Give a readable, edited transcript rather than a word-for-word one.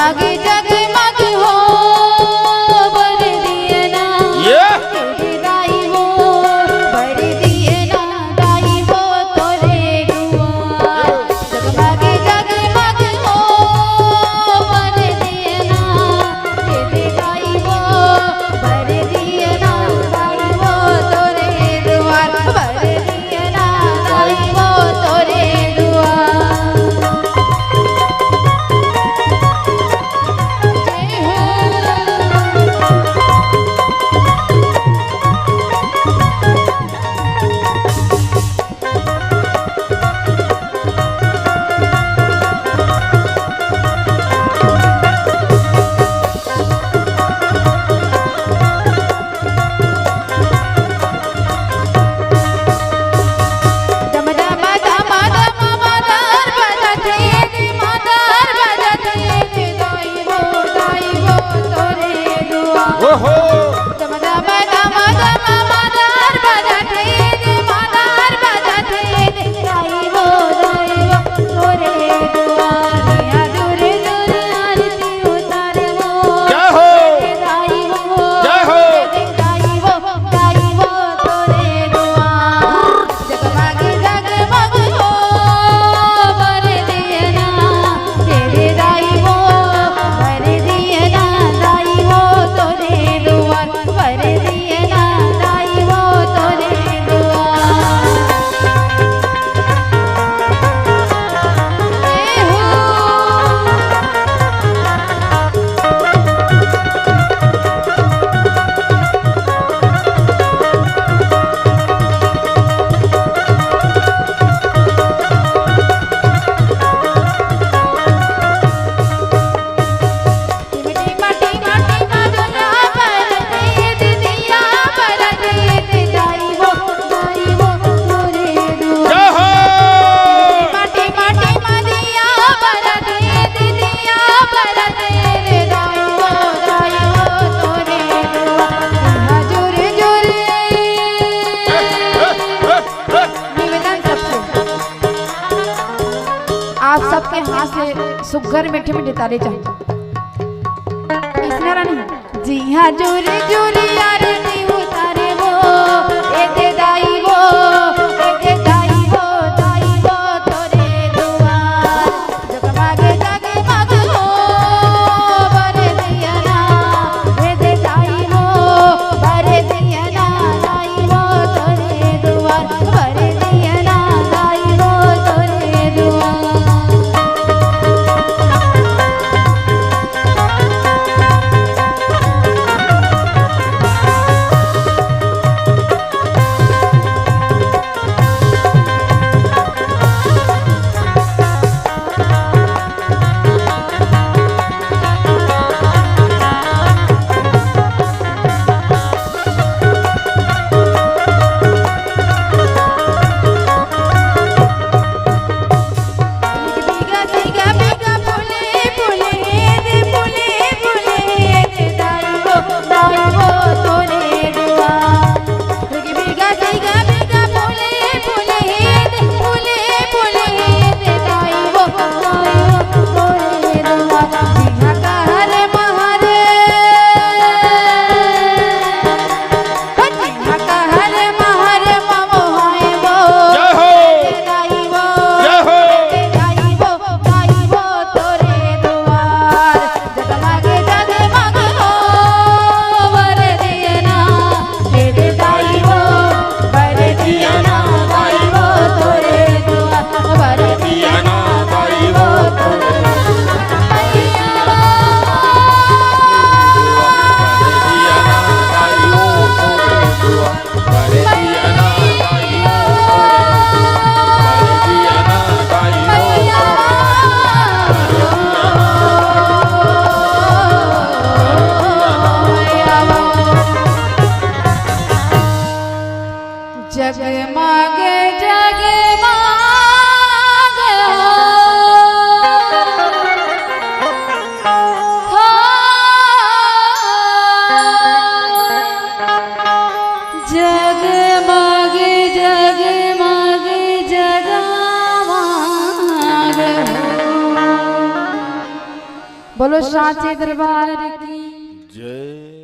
जगमग जगमग हो बर दिए ना दाई हो बर दिए ना दाई हो तोरे दुआर जगमग जगमग हो बर दिए ना दाई हो बर दिए ना दाई हो तोरे दुआर बर दिए ना दाई हो तोरे दुआर आप सबके हाथ से सुगर मीठे मीठे तारे चाहिए इसनारा नहीं जी हाँ जोरी जोरी यार नहीं उतारे वो ए दाई वो दाई वो तोरे दुआर जगमग जगमग हो बर दिया ना ए दाई वो बर दिया ना दाई वो तोरे दुआर बर दिया ना दाई वो तोरे दुआर जगमग जगमग हो जगमग जगमग जगमग बोलो बोलो साचे दरबार की जय।